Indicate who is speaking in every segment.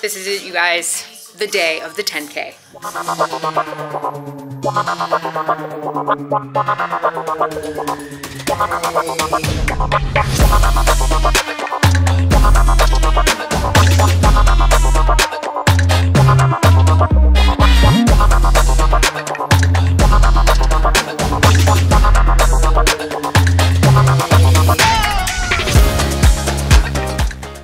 Speaker 1: This is it, you guys. The day of the 10K.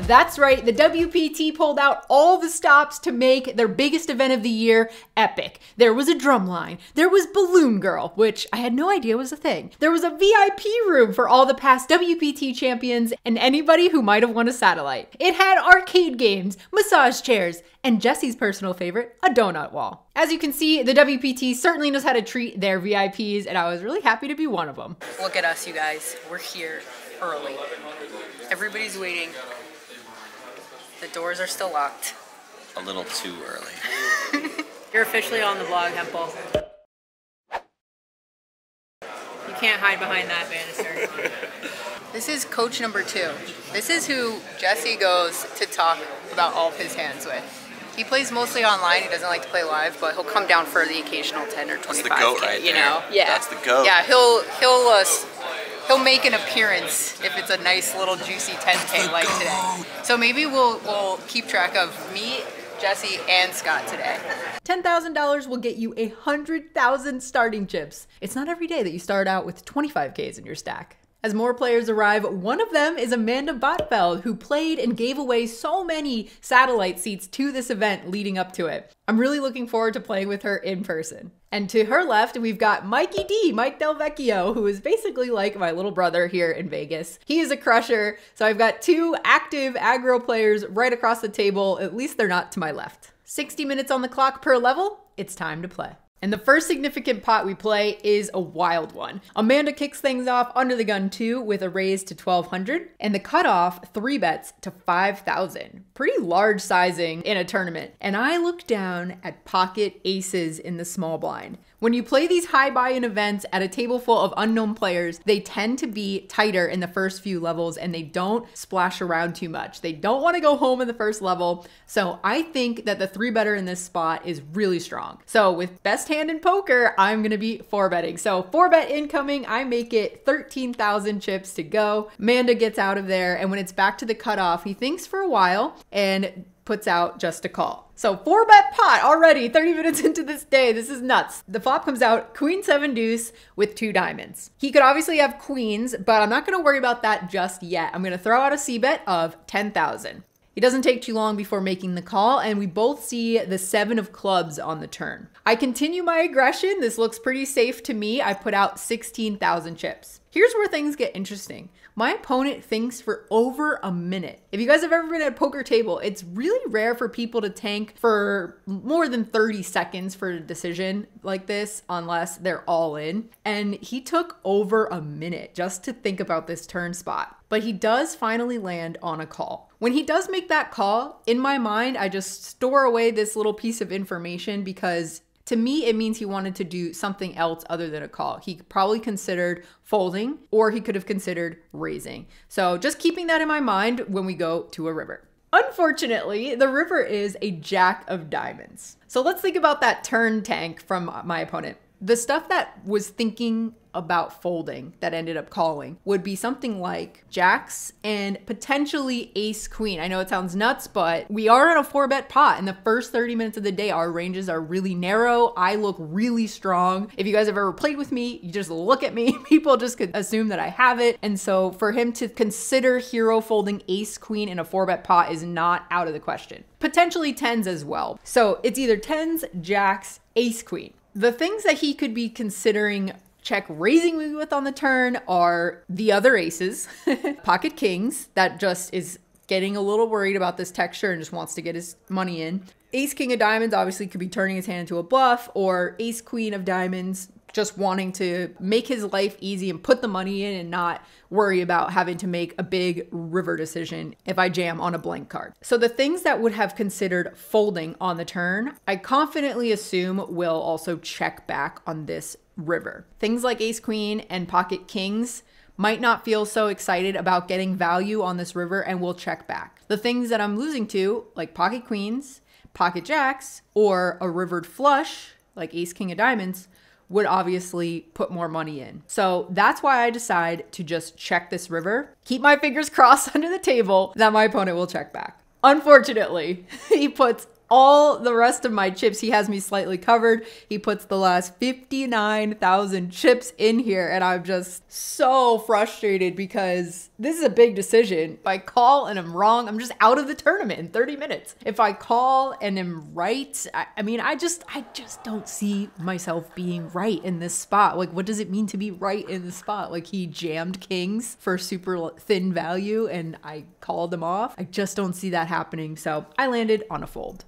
Speaker 1: That's right, the WPT pulled out all the stops to make their biggest event of the year epic. There was a drum line, there was Balloon Girl, which I had no idea was a thing. There was a VIP room for all the past WPT champions and anybody who might have won a satellite. It had arcade games, massage chairs, and Jesse's personal favorite, a donut wall. As you can see, the WPT certainly knows how to treat their VIPs, and I was really happy to be one of them. Look at us, you guys. We're here early. Everybody's waiting. The doors are still locked.
Speaker 2: A little too early.
Speaker 1: You're officially on the vlog, Hempel. You can't hide behind that banister. This is coach number 2. This is who Jesse goes to talk about all of his hands with. He plays mostly online. He doesn't like to play live, but he'll come down for the occasional 10 or 25K.
Speaker 2: That's the goat right
Speaker 1: you
Speaker 2: there.
Speaker 1: know? Yeah.
Speaker 2: That's the goat.
Speaker 1: Yeah, he'll make an appearance if it's a nice little juicy 10K like today. So maybe we'll keep track of me, Jesse, and Scott today. $10,000 will get you 100,000 starting chips. It's not every day that you start out with 25Ks in your stack. As more players arrive, one of them is Amanda Botfeld, who played and gave away so many satellite seats to this event leading up to it. I'm really looking forward to playing with her in person. And to her left, we've got Mikey D, Mike Del Vecchio, who is basically like my little brother here in Vegas. He is a crusher, so I've got 2 active aggro players right across the table. At least they're not to my left. 60 minutes on the clock per level. It's time to play. And the first significant pot we play is a wild one. Amanda kicks things off under the gun 2 with a raise to 1,200 and the cutoff 3 bets to 5,000. Pretty large sizing in a tournament. And I look down at pocket aces in the small blind. When you play these high buy-in events at a table full of unknown players, they tend to be tighter in the first few levels and they don't splash around too much. They don't want to go home in the first level. So I think that the 3-better in this spot is really strong. So with best hand in poker, I'm going to be 4-betting. So 4-bet incoming, I make it 13,000 chips to go. Amanda gets out of there, and when it's back to the cutoff, he thinks for a while and puts out just a call. So 4-bet pot already 30 minutes into this day. This is nuts. The flop comes out Queen 7 deuce with 2 diamonds. He could obviously have queens, but I'm not going to worry about that just yet. I'm going to throw out a c-bet of 10,000. It doesn't take too long before making the call, and we both see the 7 of clubs on the turn. I continue my aggression. This looks pretty safe to me. I put out 16,000 chips. Here's where things get interesting. My opponent thinks for over a minute. If you guys have ever been at a poker table, it's really rare for people to tank for more than 30 seconds for a decision like this, unless they're all in. And he took over a minute just to think about this turn spot. But he does finally land on a call. When he does make that call, in my mind, I just store away this little piece of information because to me, it means he wanted to do something else other than a call. He probably considered folding, or he could have considered raising. So just keeping that in my mind when we go to a river. Unfortunately, the river is a jack of diamonds. So let's think about that turn tank from my opponent. The stuff that was thinking about folding that ended up calling would be something like jacks and potentially ace queen. I know it sounds nuts, but we are in a 4-bet pot. In the first 30 minutes of the day, our ranges are really narrow. I look really strong. If you guys have ever played with me, you just look at me. People just could assume that I have it. And so for him to consider hero folding ace queen in a 4-bet pot is not out of the question. Potentially 10s as well. So it's either 10s, jacks, ace queen. The things that he could be considering check raising me with on the turn are the other aces, pocket kings, that just is getting a little worried about this texture and just wants to get his money in. Ace king of diamonds obviously could be turning his hand into a bluff, or ace queen of diamonds just wanting to make his life easy and put the money in and not worry about having to make a big river decision if I jam on a blank card. So the things that would have considered folding on the turn, I confidently assume will also check back on this river. Things like ace queen and pocket kings might not feel so excited about getting value on this river and will check back. The things that I'm losing to, like pocket queens, pocket jacks, or a rivered flush, like ace king of diamonds, would obviously put more money in. So that's why I decide to just check this river, keep my fingers crossed under the table that my opponent will check back. Unfortunately, he puts all the rest of my chips. He has me slightly covered. He puts the last 59,000 chips in here, and I'm just so frustrated because this is a big decision. If I call and I'm wrong, I'm just out of the tournament in 30 minutes. If I call and am right, I mean, I just don't see myself being right in this spot. Like, what does it mean to be right in this spot? Like, he jammed kings for super thin value and I called him off. I just don't see that happening. So I landed on a fold.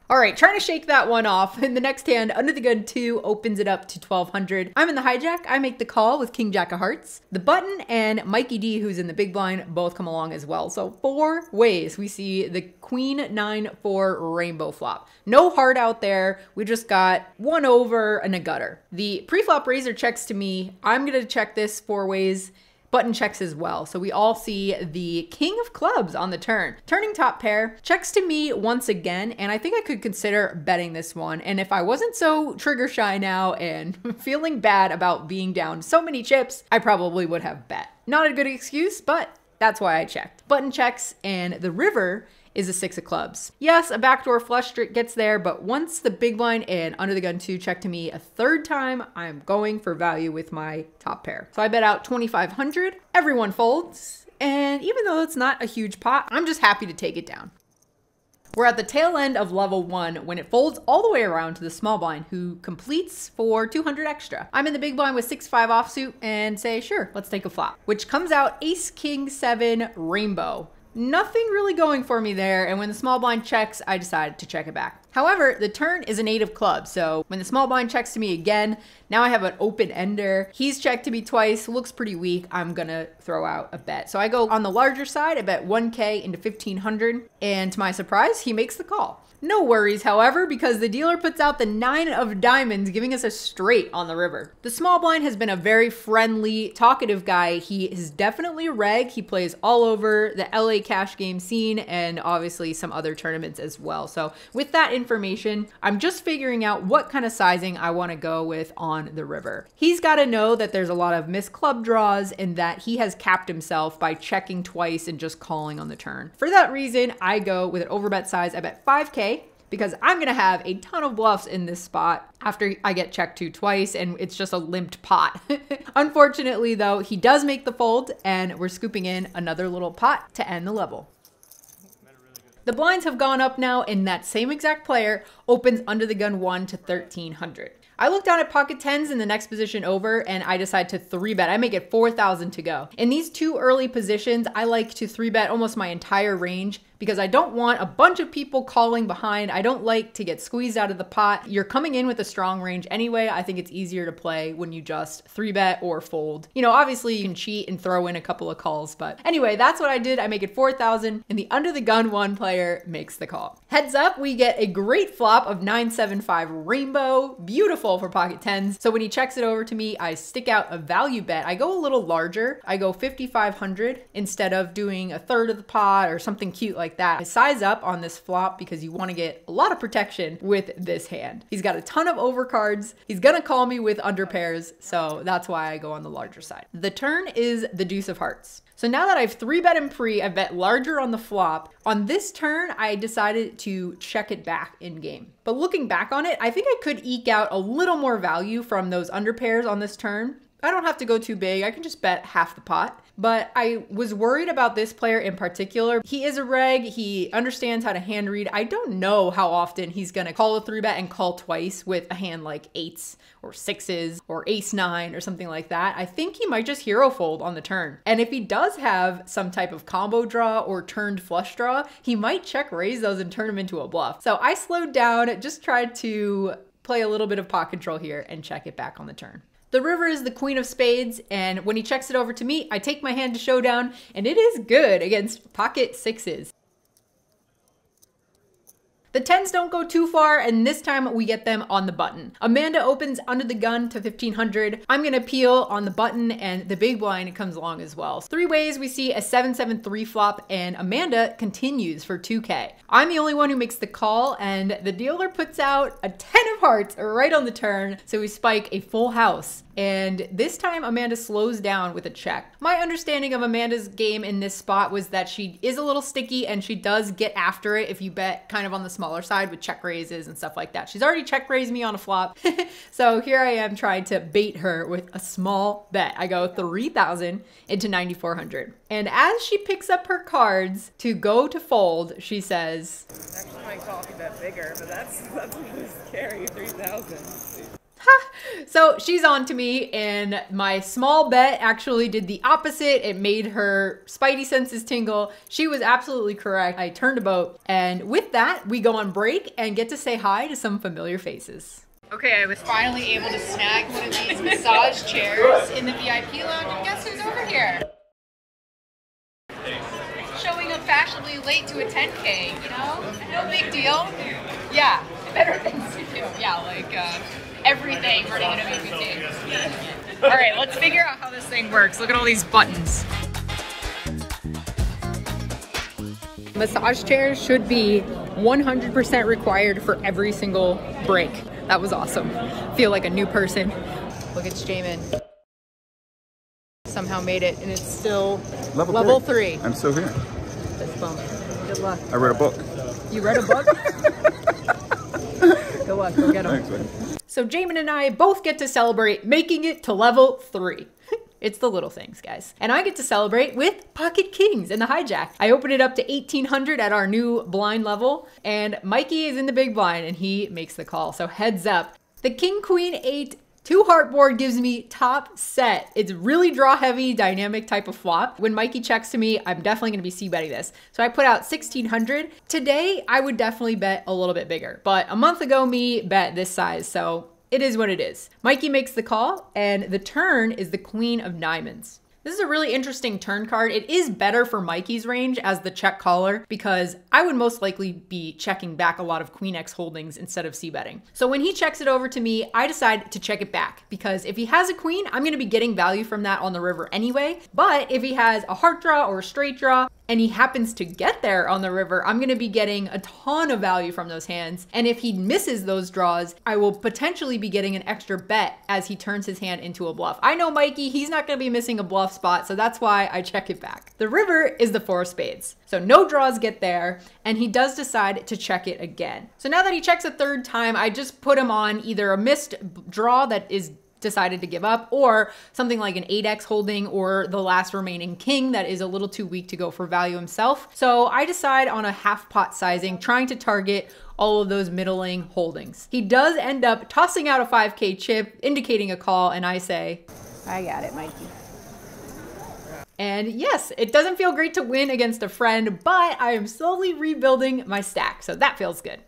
Speaker 1: All right, trying to shake that one off. In the next hand, under the gun 2 opens it up to 1200. I'm in the hijack. I make the call with king jack of hearts. The button and Mikey D, who's in the big blind, both come along as well. So 4 ways we see the queen 9-4 rainbow flop. No heart out there. We just got 1 over and a gutter. The pre-flop raiser checks to me. I'm gonna check this 4 ways. Button checks as well. So we all see the king of clubs on the turn. Turning top pair, checks to me once again, and I think I could consider betting this one. And if I wasn't so trigger shy now and feeling bad about being down so many chips, I probably would have bet. Not a good excuse, but that's why I checked. Button checks, and the river is a 6 of clubs. Yes, a backdoor flush gets there, but once the big blind and under the gun 2 check to me a 3rd time, I'm going for value with my top pair. So I bet out 2,500. Everyone folds. And even though it's not a huge pot, I'm just happy to take it down. We're at the tail end of level 1 when it folds all the way around to the small blind, who completes for 200 extra. I'm in the big blind with 6-5 offsuit and say, sure, let's take a flop, which comes out ace king 7 rainbow. Nothing really going for me there, and when the small blind checks, I decide to check it back. However, the turn is an 8 of clubs, so when the small blind checks to me again, now I have an open ender. He's checked to me twice, looks pretty weak. I'm gonna throw out a bet. So I go on the larger side, I bet 1K into 1,500, and to my surprise, he makes the call. No worries, however, because the dealer puts out the 9 of diamonds, giving us a straight on the river. The small blind has been a very friendly, talkative guy. He is definitely a reg. He plays all over the LA cash game scene and obviously some other tournaments as well. So with that information, I'm just figuring out what kind of sizing I want to go with on the river. He's got to know that there's a lot of missed club draws and that he has capped himself by checking twice and just calling on the turn. For that reason, I go with an overbet size. I bet 5K. Because I'm gonna have a ton of bluffs in this spot after I get checked to twice and it's just a limped pot. Unfortunately though, he does make the fold and we're scooping in another little pot to end the level. The blinds have gone up now and that same exact player opens under the gun 1 to 1,300. I look down at pocket 10s in the next position over and I decide to 3-bet. I make it 4,000 to go. In these 2 early positions, I like to 3-bet almost my entire range because I don't want a bunch of people calling behind. I don't like to get squeezed out of the pot. You're coming in with a strong range anyway. I think it's easier to play when you just 3-bet or fold. You know, obviously you can cheat and throw in a couple of calls, but anyway, that's what I did. I make it 4,000 and the under the gun 1 player makes the call. Heads up, we get a great flop of 9-7-5 rainbow. Beautiful for pocket 10s. So when he checks it over to me, I stick out a value bet. I go a little larger. I go 5,500 instead of doing a 1/3 of the pot or something cute like that. I size up on this flop because you want to get a lot of protection with this hand. He's got a ton of overcards. He's gonna call me with under pairs, so that's why I go on the larger side. The turn is the deuce of hearts. So now that I've 3-bet him pre, I've bet larger on the flop. On this turn, I decided to check it back in game. But looking back on it, I think I could eke out a little more value from those under pairs on this turn. I don't have to go too big. I can just bet half the pot. But I was worried about this player in particular. He is a reg. He understands how to hand read. I don't know how often he's going to call a 3-bet and call twice with a hand like 8s or 6s or ace-9 or something like that. I think he might just hero fold on the turn. And if he does have some type of combo draw or turned flush draw, he might check raise those and turn them into a bluff. So I slowed down, just tried to play a little bit of pot control here and check it back on the turn. The river is the queen of spades, and when he checks it over to me, I take my hand to showdown, and it is good against pocket 6s. The The 10s don't go too far, and this time we get them on the button. Amanda opens under the gun to 1500. I'm gonna peel on the button, and the big blind comes along as well. 3 ways we see a 7-7-3 flop, and Amanda continues for 2K. I'm the only one who makes the call, and the dealer puts out a 10 of hearts right on the turn, so we spike a full house. And this time Amanda slows down with a check. My understanding of Amanda's game in this spot was that she is a little sticky and she does get after it if you bet kind of on the smaller side with check raises and stuff like that. She's already check raised me on a flop. So here I am trying to bait her with a small bet. I go 3,000 into 9,400. And as she picks up her cards to go to fold, she says,
Speaker 3: Actually, my call could bet bigger, but that's really scary, 3,000.
Speaker 1: So she's on to me, and my small bet actually did the opposite. It made her spidey senses tingle. She was absolutely correct. I turned a boat, and with that, we go on break and get to say hi to some familiar faces. Okay, I was finally able to snag one of these massage chairs in the VIP lounge, and guess who's over here? Showing up fashionably late to a 10K, you know? No big deal. Yeah, better things to do. Yeah, like, everything running in a WPT. All right, let's figure out how this thing works. Look at all these buttons. Massage chairs should be 100% required for every single break. That was awesome. Feel like a new person. Look at Jamin. Somehow made it, and it's still level 3.
Speaker 4: I'm still here.
Speaker 1: Fist bump. Good luck.
Speaker 4: I read a book.
Speaker 1: You read a book? Good luck. Go get them.
Speaker 4: Thanks, man.
Speaker 1: So Jamin and I both get to celebrate making it to level 3. It's the little things, guys. And I get to celebrate with pocket kings in the hijack. I open it up to 1,800 at our new blind level, and Mikey is in the big blind and he makes the call. So heads up. The king, queen, 8, 2 heart board gives me top set. It's really draw heavy, dynamic type of flop. When Mikey checks to me, I'm definitely gonna be c-betting this. So I put out 1,600. Today, I would definitely bet a little bit bigger, but a month ago, me bet this size, so it is what it is. Mikey makes the call, and the turn is the queen of diamonds. This is a really interesting turn card. It is better for Mikey's range as the check caller because I would most likely be checking back a lot of Queen X holdings instead of c-betting. So when he checks it over to me, I decide to check it back because if he has a queen, I'm gonna be getting value from that on the river anyway. But if he has a heart draw or a straight draw, and he happens to get there on the river, I'm gonna be getting a ton of value from those hands. And if he misses those draws, I will potentially be getting an extra bet as he turns his hand into a bluff. I know Mikey, he's not gonna be missing a bluff spot, so that's why I check it back. The river is the 4 of spades. So no draws get there, and he does decide to check it again. So now that he checks a 3rd time, I just put him on either a missed draw that is decided to give up, or something like an 8x holding, or the last remaining king that is a little too weak to go for value himself. So I decide on a half pot sizing, trying to target all of those middling holdings. He does end up tossing out a 5K chip, indicating a call, and I say, I got it, Mikey. And yes, it doesn't feel great to win against a friend, but I am slowly rebuilding my stack, so that feels good.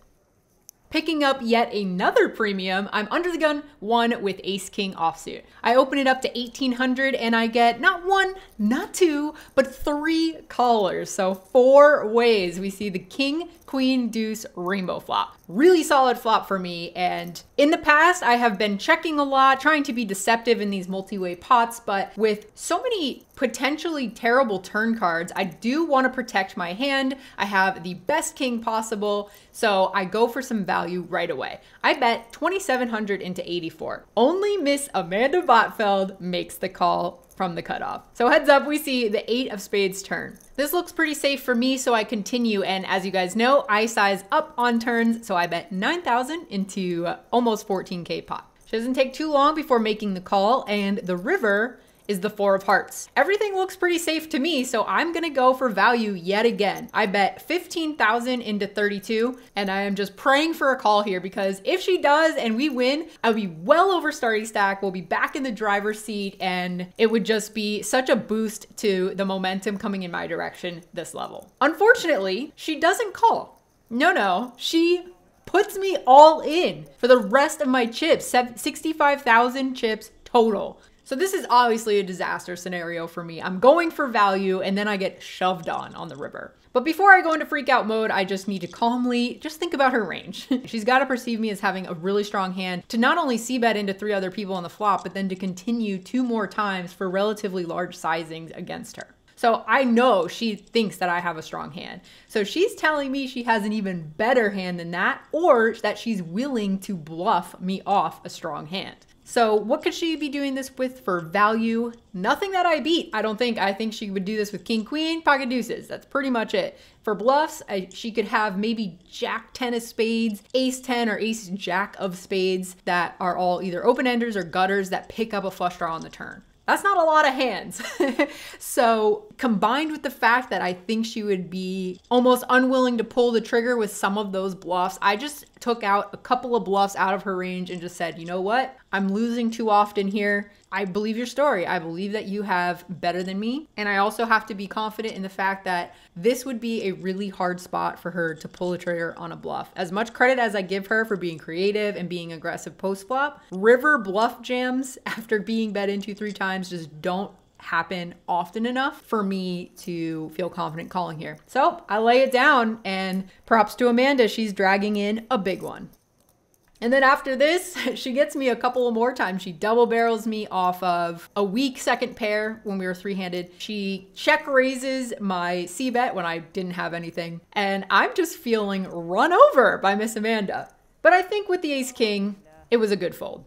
Speaker 1: Picking up yet another premium, I'm under the gun 1 with ace king offsuit. I open it up to 1,800 and I get not 1, not 2, but 3 callers. So 4 ways we see the king, queen, deuce, rainbow flop. Really solid flop for me. And in the past, I have been checking a lot, trying to be deceptive in these multi-way pots, but with so many potentially terrible turn cards, I do want to protect my hand. I have the best king possible, so I go for some value right away. I bet 2,700 into 84. Only Miss Amanda Botfeld makes the call from the cutoff. So heads up, we see the 8 of spades turn. This looks pretty safe for me, so I continue, and as you guys know, I size up on turns, so I bet 9,000 into almost 14K pot. It doesn't take too long before making the call, and the river is the 4 of hearts. Everything looks pretty safe to me, so I'm gonna go for value yet again. I bet 15,000 into 32, and I am just praying for a call here because if she does and we win, I'll be well over starting stack, we'll be back in the driver's seat, and it would just be such a boost to the momentum coming in my direction this level. Unfortunately, she doesn't call. No, she puts me all in for the rest of my chips, 65,000 chips total. So this is obviously a disaster scenario for me. I'm going for value and then I get shoved on the river. But before I go into freak out mode, I just need to calmly just think about her range. She's got to perceive me as having a really strong hand to not only c-bet into 3 other people on the flop, but then to continue 2 more times for relatively large sizings against her. So I know she thinks that I have a strong hand. So she's telling me she has an even better hand than that, or that she's willing to bluff me off a strong hand. So what could she be doing this with for value? Nothing that I beat, I don't think. I think she would do this with king, queen, pocket deuces. That's pretty much it. For bluffs, she could have maybe jack 10 of spades, ace 10 or ace jack of spades that are all either open-enders or gutters that pick up a flush draw on the turn. That's not a lot of hands. So combined with the fact that I think she would be almost unwilling to pull the trigger with some of those bluffs, I just took out a couple of bluffs out of her range and just said, you know what? I'm losing too often here. I believe your story. I believe that you have better than me. And I also have to be confident in the fact that this would be a really hard spot for her to pull the trigger on a bluff. As much credit as I give her for being creative and being aggressive post flop, river bluff jams after being bet into 3 times just don't happen often enough for me to feel confident calling here. So I lay it down, and props to Amanda, she's dragging in a big one. And then after this, she gets me a couple of more times. She double barrels me off of a weak second pair when we were 3-handed. She check raises my c-bet when I didn't have anything. And I'm just feeling run over by Miss Amanda. But I think with the ace king, it was a good fold.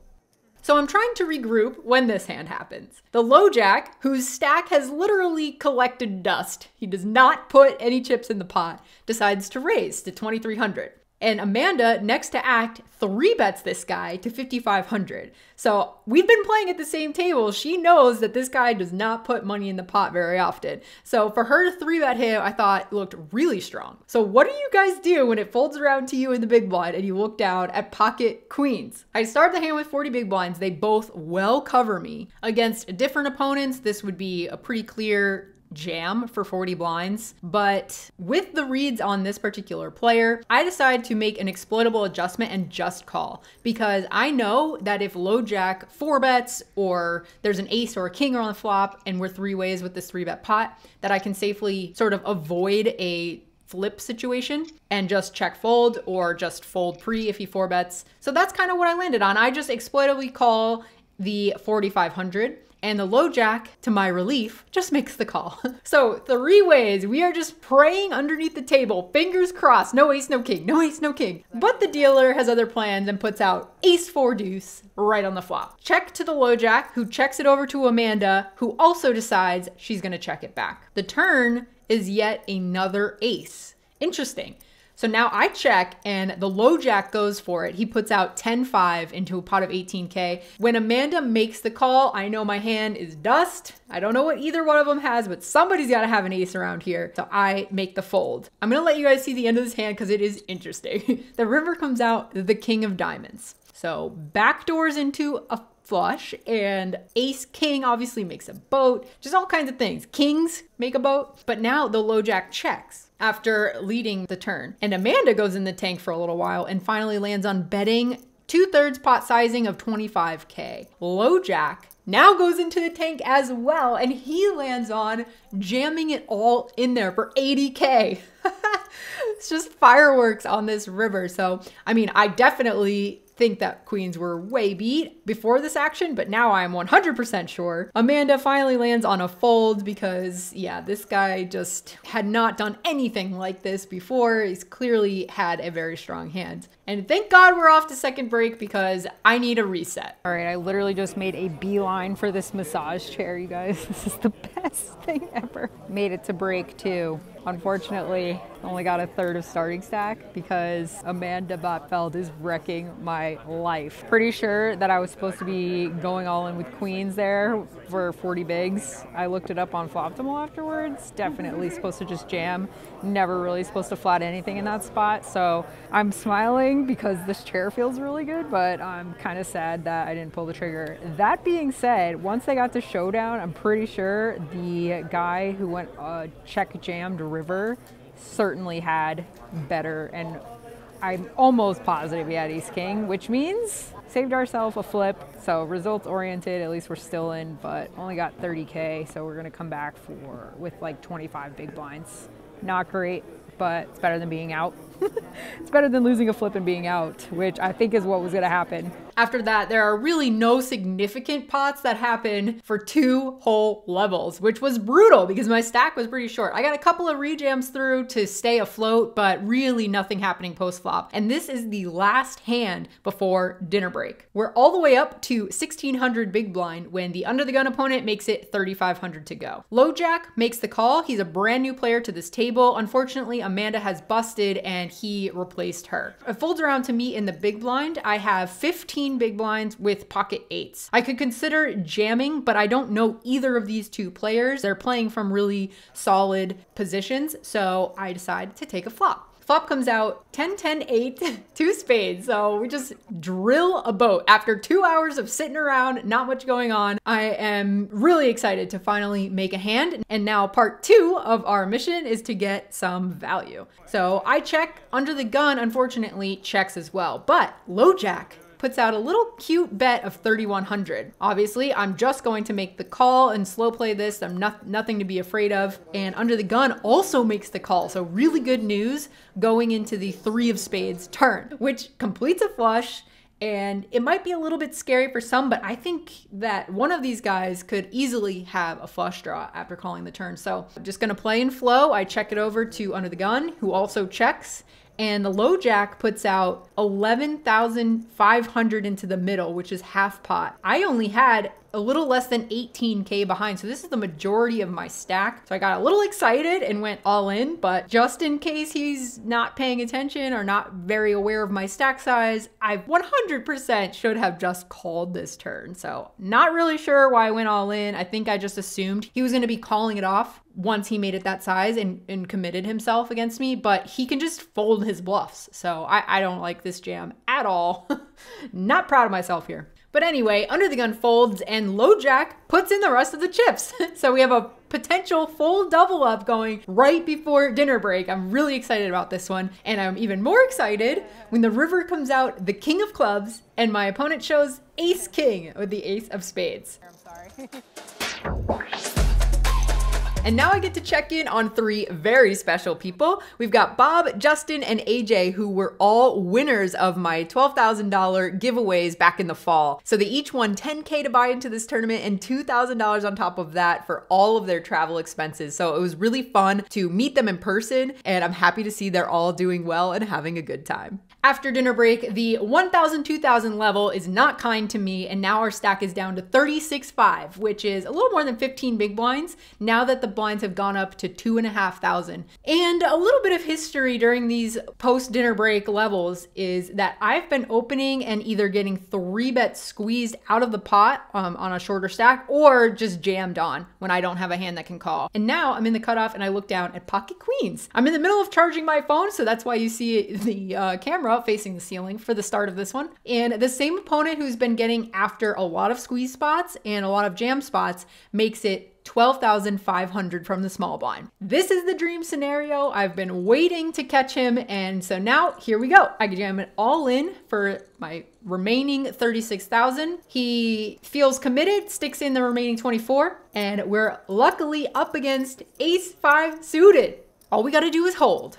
Speaker 1: So I'm trying to regroup when this hand happens. The low jack, whose stack has literally collected dust, he does not put any chips in the pot, decides to raise to 2,300. And Amanda, next to act, 3-bets this guy to 5,500. So we've been playing at the same table. She knows that this guy does not put money in the pot very often. So for her to 3-bet him, I thought looked really strong. So what do you guys do when it folds around to you in the big blind and you look down at pocket queens? I start the hand with 40 big blinds. They both well cover me. Against different opponents, this would be a pretty clear jam for 40 blinds, but with the reads on this particular player, I decided to make an exploitable adjustment and just call, because I know that if low jack 4-bets or there's an ace or a king on the flop and we're 3 ways with this 3-bet pot, that I can safely sort of avoid a flip situation and just check fold or just fold pre if he 4-bets. So that's kind of what I landed on. I just exploitably call the 4,500. And the low jack, to my relief, just makes the call. So 3 ways, we are just praying underneath the table, fingers crossed, no ace, no king, no ace, no king. But the dealer has other plans and puts out ace 4 deuce right on the flop. Check to the low jack, who checks it over to Amanda, who also decides she's gonna check it back. The turn is yet another ace. Interesting. So now I check and the low jack goes for it. He puts out 10-5 into a pot of 18K. When Amanda makes the call, I know my hand is dust. I don't know what either one of them has, but somebody's got to have an ace around here. So I make the fold. I'm going to let you guys see the end of this hand because it is interesting. The river comes out the king of diamonds. So backdoors into a flush, and ace king obviously makes a boat, just all kinds of things. Kings make a boat, but now the low jack checks after leading the turn. And Amanda goes in the tank for a little while and finally lands on betting 2/3 pot sizing of 25K. Low jack now goes into the tank as well, and he lands on jamming it all in there for 80K. It's just fireworks on this river. So, I mean, I definitely think that queens were way beat before this action, but now I'm 100% sure. Amanda finally lands on a fold because, yeah, this guy just had not done anything like this before. He's clearly had a very strong hand. And thank God we're off to second break because I need a reset. All right, I literally just made a beeline for this massage chair, you guys. This is the best thing ever. Made it to break too. Unfortunately, only got 1/3 of starting stack because Amanda Botfeld is wrecking my life. Pretty sure that I was supposed to be going all in with queens there for 40 bigs. I looked it up on Floptimal afterwards. Definitely supposed to just jam. Never really supposed to flat anything in that spot. So I'm smiling because this chair feels really good, but I'm kind of sad that I didn't pull the trigger. That being said, once I got to showdown, I'm pretty sure the guy who went check jammed river certainly had better, and I'm almost positive he had ace king, which means saved ourselves a flip. So results oriented, at least we're still in, but only got 30K. So we're gonna come back with like 25 big blinds
Speaker 4: Not great, but it's better than being out. It's better than losing a flip and being out, which I think is what was gonna happen.
Speaker 1: After that, there are really no significant pots that happen for 2 whole levels, which was brutal because my stack was pretty short. I got a couple of rejams through to stay afloat, but really nothing happening post-flop. And this is the last hand before dinner break. We're all the way up to 1600 big blind when the under the gun opponent makes it 3500 to go. Low jack makes the call. He's a brand new player to this table. Unfortunately, Amanda has busted and he replaced her. It folds around to me in the big blind. I have 15 big blinds with pocket 8s. I could consider jamming, but I don't know either of these 2 players. They're playing from really solid positions, so I decide to take a flop. Flop comes out 10, 10, 8, 2 spades. So we just drill a boat. After 2 hours of sitting around, not much going on, I am really excited to finally make a hand. And now part 2 of our mission is to get some value. So I check. Under the gun, unfortunately, checks as well. But low jack puts out a little cute bet of 3,100. Obviously, I'm just going to make the call and slow play this. I'm nothing to be afraid of. And under the gun also makes the call. So really good news going into the 3 of spades turn, which completes a flush. And it might be a little bit scary for some, but I think that one of these guys could easily have a flush draw after calling the turn. So I'm just gonna play in flow. I check it over to under the gun, who also checks. And the low jack puts out 11,500 into the middle, which is half pot. I only had a little less than 18K behind. So this is the majority of my stack. So I got a little excited and went all in, but just in case he's not paying attention or not very aware of my stack size, I 100% should have just called this turn. So not really sure why I went all in. I think I just assumed he was gonna be calling it off once he made it that size and committed himself against me, but he can just fold his bluffs. So I don't like this jam at all. Not proud of myself here. But anyway, under the gun folds and low jack puts in the rest of the chips. So we have a potential full double up going right before dinner break. I'm really excited about this one. And I'm even more excited when the river comes out the king of clubs and my opponent shows ace king with the ace of spades.
Speaker 3: I'm sorry.
Speaker 1: And now I get to check in on 3 very special people. We've got Bob, Justin, and AJ, who were all winners of my $12,000 giveaways back in the fall. So they each won $10K to buy into this tournament and $2,000 on top of that for all of their travel expenses. So it was really fun to meet them in person, and I'm happy to see they're all doing well and having a good time. After dinner break, the 1,000, 2,000 level is not kind to me, and now our stack is down to 36.5, which is a little more than 15 big blinds now that the blinds have gone up to 2,500. And a little bit of history during these post-dinner break levels is that I've been opening and either getting 3-bet squeezed out of the pot on a shorter stack or just jammed on when I don't have a hand that can call. And now I'm in the cutoff and I look down at pocket queens. I'm in the middle of charging my phone, so that's why you see the camera facing the ceiling for the start of this one. And the same opponent who's been getting after a lot of squeeze spots and a lot of jam spots makes it 12,500 from the small blind. This is the dream scenario. I've been waiting to catch him, and so now here we go. I can jam it all in for my remaining 36,000. He feels committed, sticks in the remaining 24, and we're luckily up against ace 5 suited. All we gotta do is hold.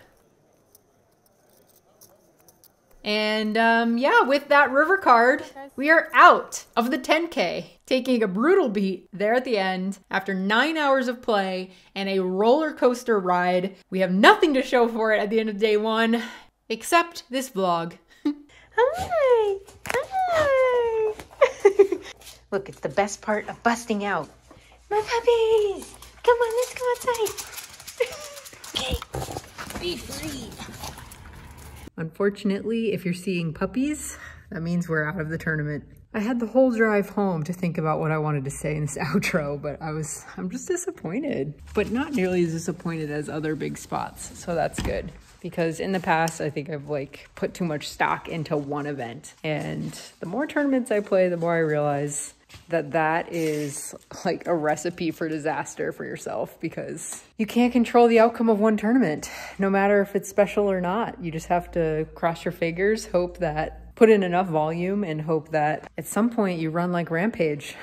Speaker 1: And yeah, with that river card, we are out of the 10K, taking a brutal beat there at the end after 9 hours of play and a roller coaster ride. We have nothing to show for it at the end of day 1, except this vlog.
Speaker 5: Hi! Hi! Look, it's the best part of busting out. My puppies! Come on, let's go outside. Okay, be free.
Speaker 1: Unfortunately, if you're seeing puppies, that means we're out of the tournament. I had the whole drive home to think about what I wanted to say in this outro, but I'm just disappointed. But not nearly as disappointed as other big spots, so that's good. Because in the past, I think I've like put too much stock into one event. And the more tournaments I play, the more I realize that that is like a recipe for disaster for yourself, because you can't control the outcome of one tournament, no matter if it's special or not. You just have to cross your fingers, put in enough volume, and hope that at some point you run like Rampage.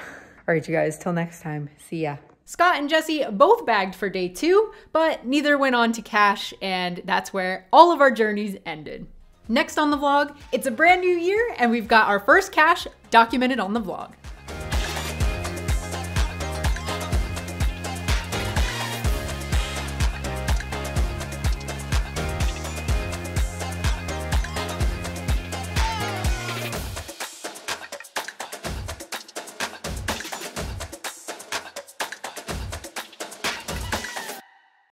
Speaker 1: All right, you guys, till next time, see ya.
Speaker 4: Scott and Jesse both bagged for day 2, but neither went on to cash, and that's where all of our journeys ended. Next on the vlog, it's a brand new year and we've got our first cash documented on the vlog.